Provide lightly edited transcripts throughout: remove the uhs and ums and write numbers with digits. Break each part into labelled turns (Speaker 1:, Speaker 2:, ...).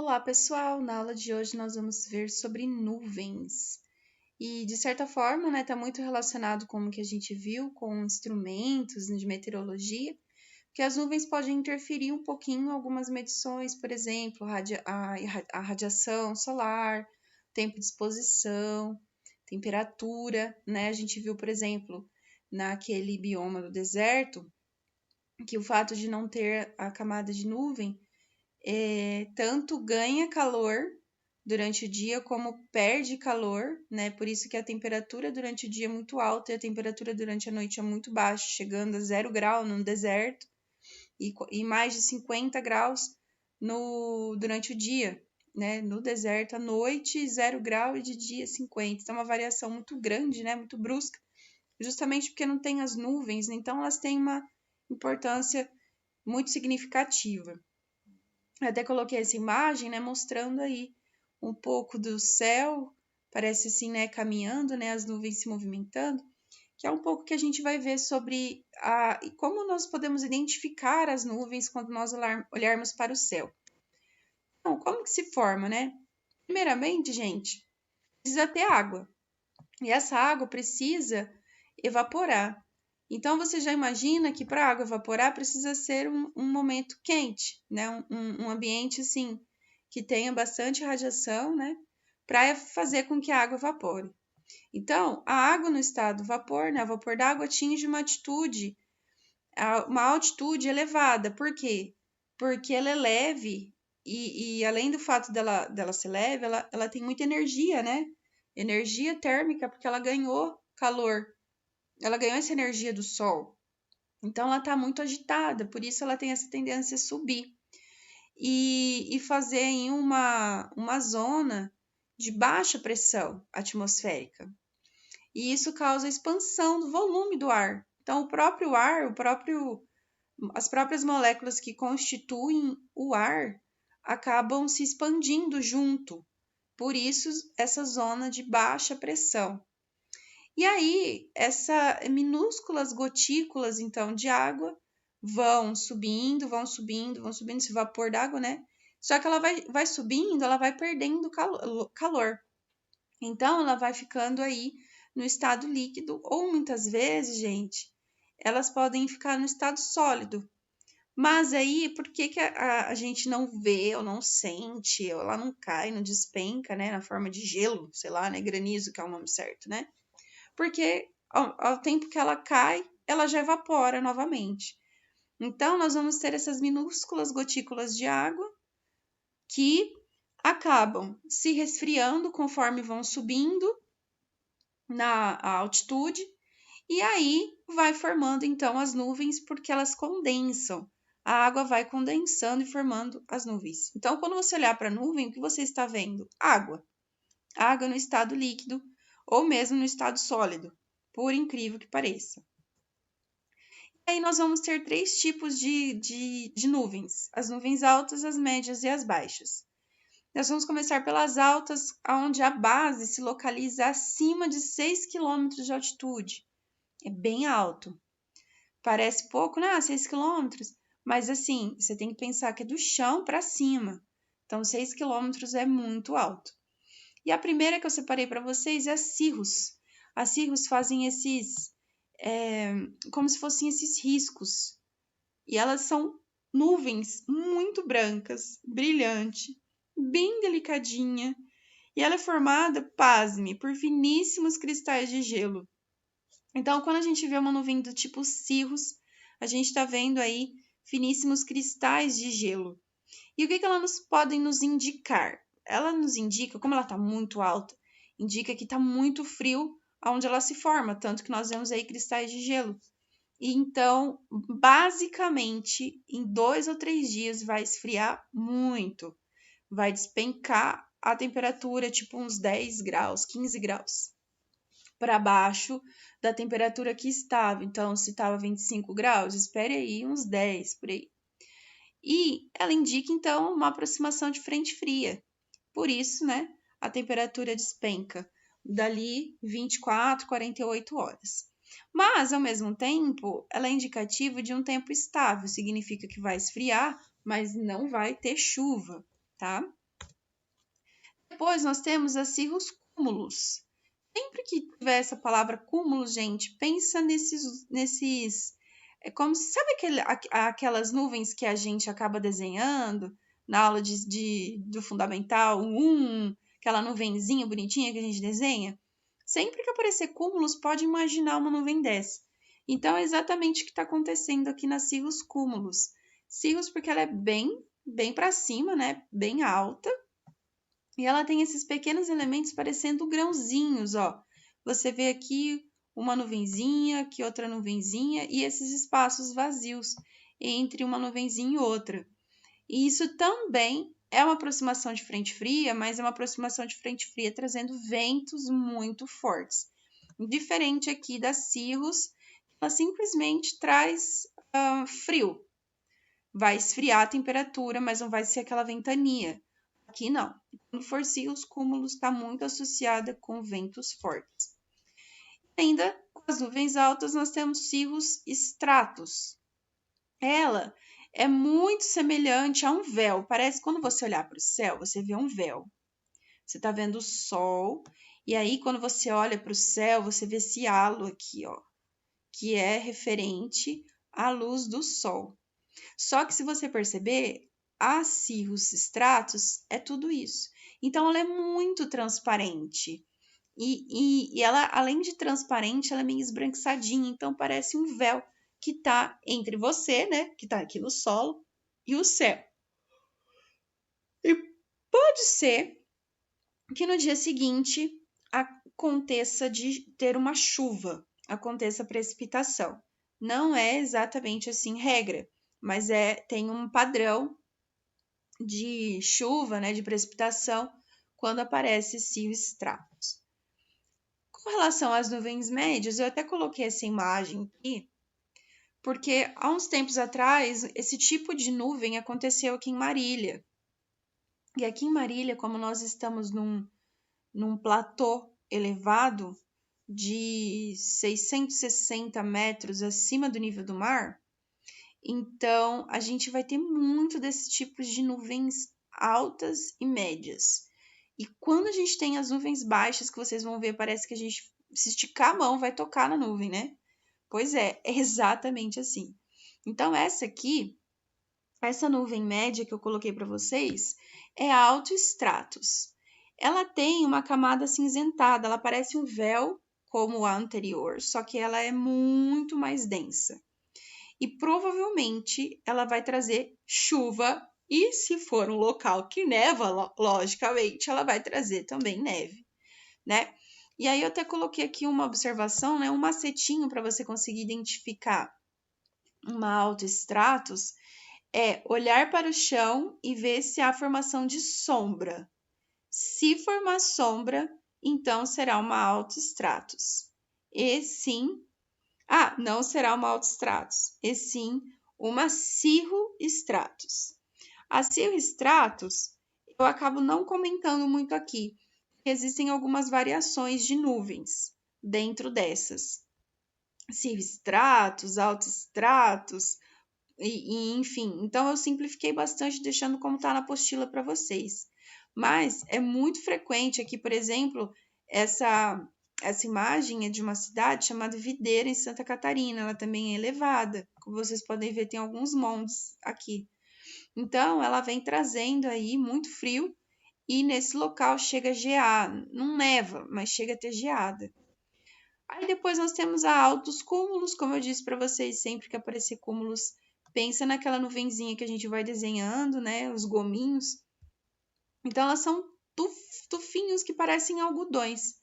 Speaker 1: Olá, pessoal! Na aula de hoje nós vamos ver sobre nuvens. E, de certa forma, está muito relacionado com o que a gente viu, com instrumentos de meteorologia, que as nuvens podem interferir um pouquinho em algumas medições, por exemplo, a radiação solar, tempo de exposição, temperatura, né? A gente viu, por exemplo, naquele bioma do deserto, que o fato de não ter a camada de nuvem tanto ganha calor durante o dia como perde calor, né? Por isso que a temperatura durante o dia é muito alta e a temperatura durante a noite é muito baixa, chegando a 0 grau no deserto e mais de 50 graus durante o dia, né? No deserto, à noite, 0 grau e de dia 50. Então, é uma variação muito grande, né? Muito brusca, justamente porque não tem as nuvens, então elas têm uma importância muito significativa. Eu até coloquei essa imagem, né, mostrando aí um pouco do céu, parece assim, né, caminhando, né, as nuvens se movimentando, que é um pouco que a gente vai ver sobre como nós podemos identificar as nuvens quando nós olharmos para o céu. Então, como que se forma, né? Primeiramente, gente, precisa ter água. E essa água precisa evaporar. Então, você já imagina que para a água evaporar precisa ser um momento quente, né? Um ambiente, assim, que tenha bastante radiação, né? Para fazer com que a água evapore. Então, a água no estado vapor, né? O vapor d'água atinge uma altitude elevada. Por quê? Porque ela é leve e além do fato dela ser leve, ela tem muita energia, né? Energia térmica, porque ela ganhou calor. Ela ganhou essa energia do sol. Então, ela está muito agitada, por isso ela tem essa tendência a subir e fazer em uma zona de baixa pressão atmosférica. E isso causa expansão do volume do ar. Então, o próprio ar, as próprias moléculas que constituem o ar acabam se expandindo junto. Por isso, essa zona de baixa pressão. E aí, essas minúsculas gotículas, então, de água vão subindo, esse vapor d'água, né? Só que ela vai subindo, ela vai perdendo calor. Então, ela vai ficando aí no estado líquido, ou muitas vezes, gente, elas podem ficar no estado sólido. Mas aí, por que a gente não vê ou não sente, ou ela não cai, não despenca, né? Na forma de gelo, sei lá, né? Granizo, que é o nome certo, né? Porque ao tempo que ela cai, ela já evapora novamente. Então, nós vamos ter essas minúsculas gotículas de água que acabam se resfriando conforme vão subindo na altitude, e aí vai formando então as nuvens, porque elas condensam. A água vai condensando e formando as nuvens. Então, quando você olhar para a nuvem, o que você está vendo? Água. Água no estado líquido ou mesmo no estado sólido, por incrível que pareça. E aí nós vamos ter 3 tipos de nuvens: as nuvens altas, as médias e as baixas. Nós vamos começar pelas altas, onde a base se localiza acima de 6 km de altitude. É bem alto. Parece pouco, né? 6 km, mas assim, você tem que pensar que é do chão para cima. Então, 6 km é muito alto. E a primeira que eu separei para vocês é as cirrus. As cirrus fazem como se fossem esses riscos. E elas são nuvens muito brancas, brilhante, bem delicadinha. E ela é formada, pasme, por finíssimos cristais de gelo. Então, quando a gente vê uma nuvem do tipo cirrus, a gente está vendo aí finíssimos cristais de gelo. E o que elas podem nos indicar? Ela nos indica, como ela está muito alta, indica que está muito frio onde ela se forma, tanto que nós vemos aí cristais de gelo. E então, basicamente, em 2 ou 3 dias vai esfriar muito. Vai despencar a temperatura, tipo uns 10 graus, 15 graus, para baixo da temperatura que estava. Então, se estava 25 graus, espere aí uns 10 por aí. E ela indica, então, uma aproximação de frente fria. Por isso, né, a temperatura despenca dali 24, 48 horas. Mas, ao mesmo tempo, ela é indicativa de um tempo estável. Significa que vai esfriar, mas não vai ter chuva, tá? depois nós temos as cirruscúmulos. Sempre que tiver essa palavra cúmulo, gente, pensa nesses é como se, sabe aquelas nuvens que a gente acaba desenhando na aula do Fundamental 1, aquela nuvenzinha bonitinha que a gente desenha? Sempre que aparecer cúmulos, pode imaginar uma nuvem dessa. Então, é exatamente o que está acontecendo aqui nas cirruscúmulos. Cirrus porque ela é bem para cima, né? Bem alta. E ela tem esses pequenos elementos parecendo grãozinhos, ó. Você vê aqui uma nuvenzinha, aqui outra nuvenzinha e esses espaços vazios entre uma nuvenzinha e outra. E isso também é uma aproximação de frente fria, mas é uma aproximação de frente fria trazendo ventos muito fortes. Diferente aqui das cirrus, ela simplesmente traz frio. Vai esfriar a temperatura, mas não vai ser aquela ventania. Aqui não. Quando for cirrus, cúmulos está muito associada com ventos fortes. Ainda com as nuvens altas, nós temos cirrus stratus. Ela é muito semelhante a um véu. Parece quando você olhar para o céu, você vê um véu. Você está vendo o sol, e aí quando você olha para o céu, você vê esse halo aqui, ó, que é referente à luz do sol. Só que se você perceber, a cirrus stratus é tudo isso. Então, ela é muito transparente. E ela, além de transparente, ela é meio esbranquiçadinha. Então, parece um véu que está entre você, né? Que está aqui no solo, e o céu. E pode ser que no dia seguinte aconteça de ter uma chuva, aconteça precipitação. Não é exatamente assim regra, mas tem um padrão de chuva, né, de precipitação, quando aparece cirrus stratus. Com relação às nuvens médias, eu até coloquei essa imagem aqui, porque há uns tempos atrás, esse tipo de nuvem aconteceu aqui em Marília. E aqui em Marília, como nós estamos num platô elevado de 660 metros acima do nível do mar, então a gente vai ter muito desses tipos de nuvens altas e médias. E quando a gente tem as nuvens baixas, que vocês vão ver, parece que a gente, se esticar a mão, vai tocar na nuvem, né? Pois é exatamente assim. Então, essa nuvem média que eu coloquei para vocês, é alto stratus. Ela tem uma camada acinzentada, ela parece um véu, como a anterior, só que ela é muito mais densa. E provavelmente ela vai trazer chuva, e se for um local que neva, logicamente, ela vai trazer também neve, né? E aí eu até coloquei aqui uma observação, né? Um macetinho para você conseguir identificar uma alto stratus, é olhar para o chão e ver se há formação de sombra. Se formar sombra, então será uma alto stratus. E sim, não será uma alto stratus, e sim uma cirro stratus. A cirro stratus, eu acabo não comentando muito aqui, porque existem algumas variações de nuvens dentro dessas. Cirro stratus, alto stratus, enfim. Então, eu simplifiquei bastante, deixando como está na apostila para vocês. Mas é muito frequente aqui, por exemplo, essa imagem é de uma cidade chamada Videira, em Santa Catarina. Ela também é elevada. Como vocês podem ver, tem alguns montes aqui. Então, ela vem trazendo aí muito frio e nesse local chega a gear. Não neva, mas chega a ter geada. Aí depois nós temos a altos cúmulos, como eu disse para vocês, sempre que aparecer cúmulos, pensa naquela nuvenzinha que a gente vai desenhando, né? Os gominhos. Então, elas são tufinhos que parecem algodões.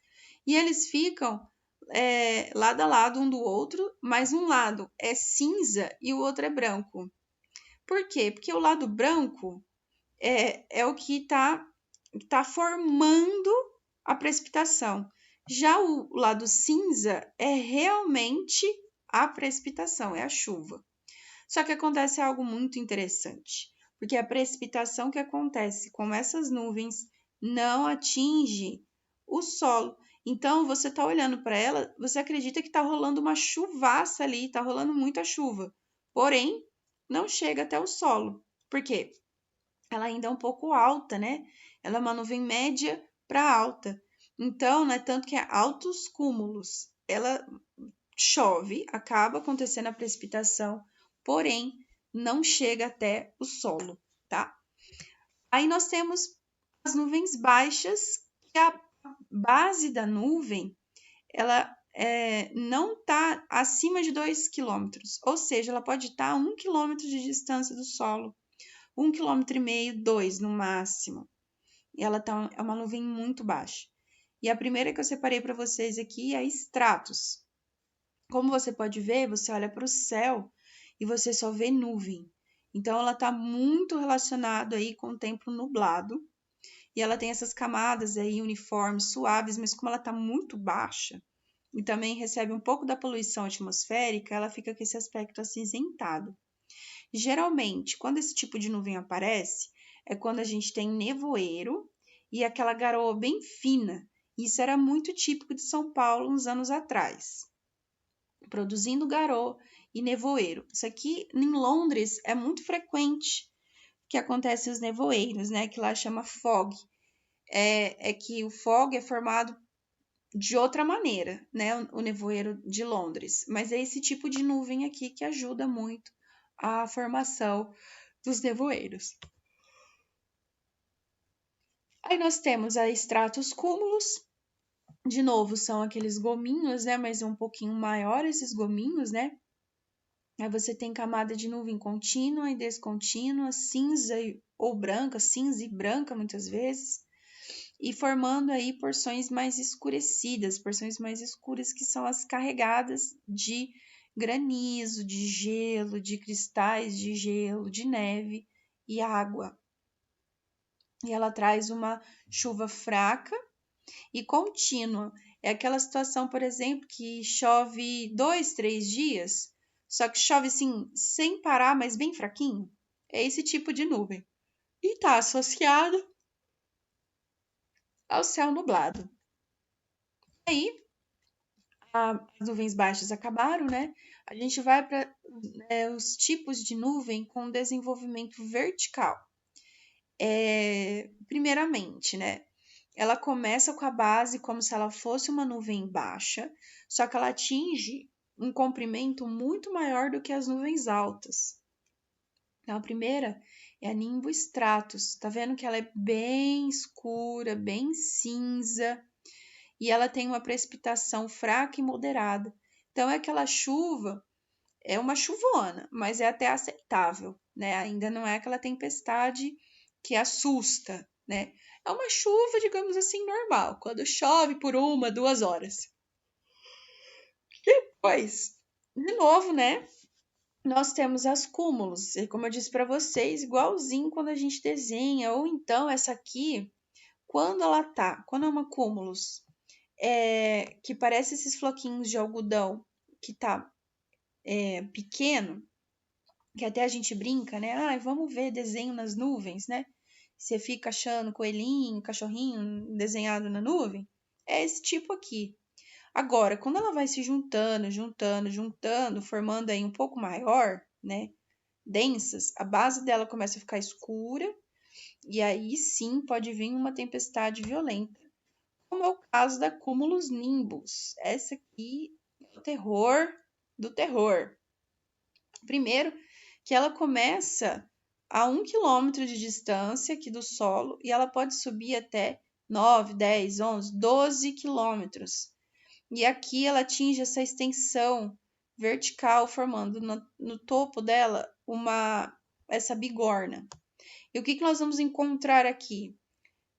Speaker 1: E eles ficam lado a lado um do outro, mas um lado é cinza e o outro é branco. Por quê? Porque o lado branco é o que tá formando a precipitação. Já o lado cinza é realmente a precipitação, é a chuva. Só que acontece algo muito interessante, porque a precipitação que acontece com essas nuvens não atinge o solo. Então, você está olhando para ela, você acredita que está rolando uma chuvaça ali, está rolando muita chuva. Porém, não chega até o solo. Por quê? Ela ainda é um pouco alta, né? Ela é uma nuvem média para alta. Então, né, tanto que é altos cúmulos. Ela chove, acaba acontecendo a precipitação, porém não chega até o solo, tá? Aí nós temos as nuvens baixas, que a base da nuvem, ela não está acima de 2 quilômetros, ou seja, ela pode estar a 1 quilômetro de distância do solo, 1,5 quilômetro, 2 no máximo. E ela é uma nuvem muito baixa. E a primeira que eu separei para vocês aqui é estratos. Como você pode ver, você olha para o céu e você só vê nuvem. Então, ela está muito relacionada aí com o tempo nublado. E ela tem essas camadas aí uniformes, suaves, mas como ela está muito baixa e também recebe um pouco da poluição atmosférica, ela fica com esse aspecto acinzentado. Geralmente, quando esse tipo de nuvem aparece, é quando a gente tem nevoeiro e aquela garoa bem fina. Isso era muito típico de São Paulo uns anos atrás, produzindo garoa e nevoeiro. Isso aqui em Londres é muito frequente que acontecem os nevoeiros, né? Que lá chama fog. É que o fog é formado de outra maneira, né? O nevoeiro de Londres. Mas é esse tipo de nuvem aqui que ajuda muito a formação dos nevoeiros. Aí nós temos a estratos cúmulos. De novo, são aqueles gominhos, né? Mas um pouquinho maior esses gominhos, né? Aí você tem camada de nuvem contínua e descontínua, cinza ou branca, cinza e branca muitas vezes, e formando aí porções mais escurecidas, porções mais escuras que são as carregadas de granizo, de gelo, de cristais de gelo, de neve e água. E ela traz uma chuva fraca e contínua. É aquela situação, por exemplo, que chove 2, 3 dias, só que chove assim, sem parar, mas bem fraquinho. É esse tipo de nuvem. E está associado ao céu nublado. Aí, as nuvens baixas acabaram, né? A gente vai para os tipos de nuvem com desenvolvimento vertical. Primeiramente, né? Ela começa com a base como se ela fosse uma nuvem baixa, só que ela atinge um comprimento muito maior do que as nuvens altas. Então, a primeira é a nimbostratus. Tá vendo que ela é bem escura, bem cinza, e ela tem uma precipitação fraca e moderada. Então, é aquela chuva, é uma chuvona, mas é até aceitável, né? Ainda não é aquela tempestade que assusta, né? É uma chuva, digamos assim, normal, quando chove por 1, 2 horas. Depois, de novo, né? Nós temos as cúmulos, e como eu disse para vocês, igualzinho quando a gente desenha, ou então essa aqui, quando é uma cúmulos, que parece esses floquinhos de algodão, que tá pequeno, que até a gente brinca, né? Ah, vamos ver desenho nas nuvens, né? Você fica achando coelhinho, cachorrinho desenhado na nuvem. É esse tipo aqui. Agora, quando ela vai se juntando, formando aí um pouco maior, né? Densas, a base dela começa a ficar escura e aí sim pode vir uma tempestade violenta, como é o caso da cúmulus nimbus. Essa aqui é o terror do terror. Primeiro, que ela começa a 1 quilômetro de distância aqui do solo e ela pode subir até 9, 10, 11, 12 quilômetros. E aqui ela atinge essa extensão vertical, formando no topo dela essa bigorna. E o que nós vamos encontrar aqui?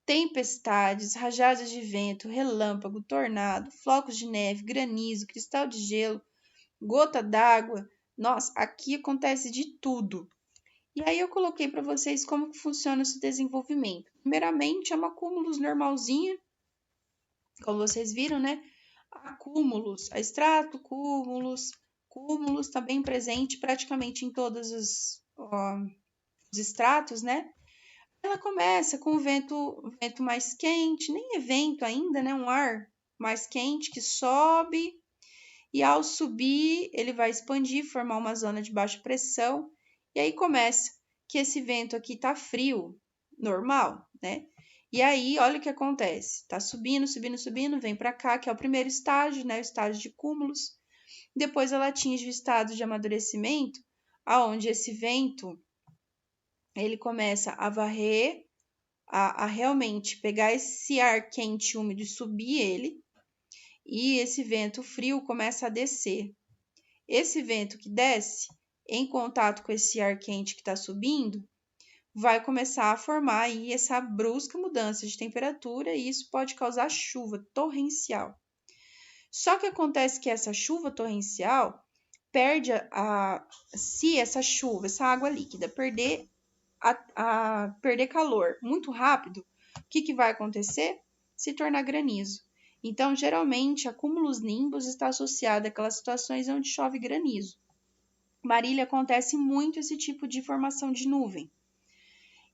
Speaker 1: Tempestades, rajadas de vento, relâmpago, tornado, flocos de neve, granizo, cristal de gelo, gota d'água. Nossa, aqui acontece de tudo. E aí eu coloquei para vocês como que funciona esse desenvolvimento. Primeiramente, é uma cúmulus normalzinha, como vocês viram, né? Acúmulos, a estrato, cúmulos está bem presente praticamente em todos os estratos, né? Ela começa com o vento mais quente, nem é vento ainda, né? Um ar mais quente que sobe e ao subir ele vai expandir, formar uma zona de baixa pressão e aí começa que esse vento aqui tá frio, normal, né? E aí, olha o que acontece. Tá subindo, subindo, subindo, vem para cá, que é o primeiro estágio, né? O estágio de cúmulos. Depois ela atinge o estado de amadurecimento, aonde esse vento ele começa a varrer, a realmente pegar esse ar quente e úmido e subir ele, e esse vento frio começa a descer. Esse vento que desce, em contato com esse ar quente que está subindo, vai começar a formar aí essa brusca mudança de temperatura e isso pode causar chuva torrencial. Só que acontece que essa chuva torrencial perde se essa chuva, essa água líquida perder perder calor muito rápido, o que vai acontecer? Se tornar granizo. Então, geralmente, a cúmulos nimbus está associada àquelas situações onde chove granizo. Marília acontece muito esse tipo de formação de nuvem.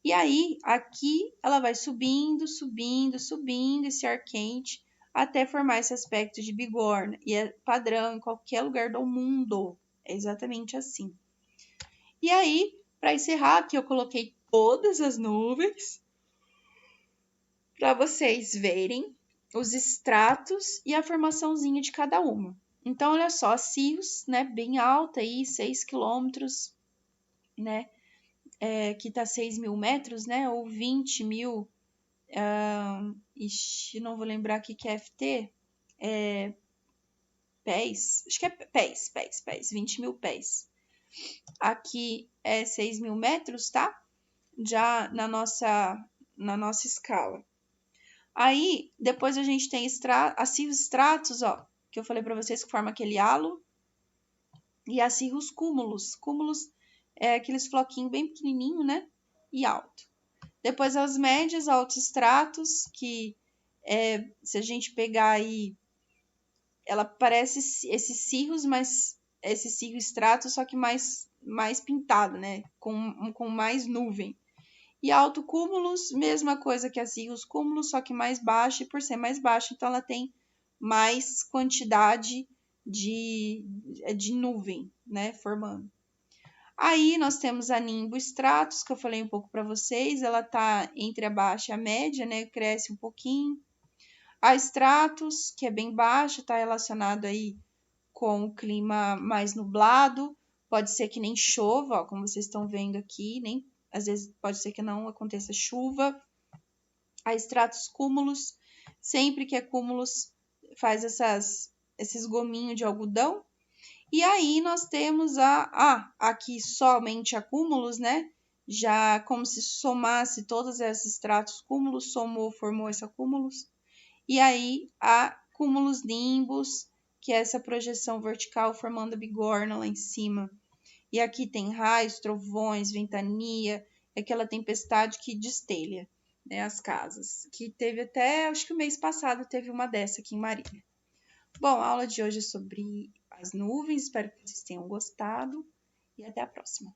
Speaker 1: E aí, aqui, ela vai subindo, subindo, subindo esse ar quente até formar esse aspecto de bigorna. E é padrão em qualquer lugar do mundo. É exatamente assim. E aí, para encerrar, aqui eu coloquei todas as nuvens para vocês verem os estratos e a formaçãozinha de cada uma. Então, olha só, a Cirrus, né, bem alta aí, 6 quilômetros, né, que tá 6.000 metros, né, ou 20.000, não vou lembrar aqui que é FT, pés, acho que é pés, 20.000 pés. Aqui é 6.000 metros, tá? Já na nossa escala. Aí, depois a gente tem os estratos, ó, que eu falei para vocês que forma aquele halo, e assim os cúmulos. Cúmulos é aqueles floquinhos bem pequenininho, né? E alto. Depois as médias, altos estratos, que se a gente pegar aí, ela parece esses cirros, mas esse cirro estrato, só que mais pintado, né? Com mais nuvem. E alto cúmulos, mesma coisa que assim, os cúmulos, só que mais baixo, e por ser mais baixo, então ela tem mais quantidade de nuvem, né, formando. Aí nós temos a nimboestratos, que eu falei um pouco para vocês, ela tá entre a baixa e a média, né, cresce um pouquinho. A estratos, que é bem baixa, está relacionado aí com o clima mais nublado, pode ser que nem chova, ó, como vocês estão vendo aqui, nem às vezes pode ser que não aconteça chuva. A estratos cúmulos, sempre que é cúmulos, faz esses gominhos de algodão. E aí nós temos aqui somente acúmulos, né? Já como se somasse todos esses estratos cúmulos, somou, formou esse acúmulos. E aí a cúmulos nimbus, que é essa projeção vertical formando a bigorna lá em cima. E aqui tem raios, trovões, ventania, aquela tempestade que destelha, né, as casas. Que teve até, acho que o mês passado teve uma dessa aqui em Marília. Bom, a aula de hoje é sobre as nuvens, espero que vocês tenham gostado e até a próxima.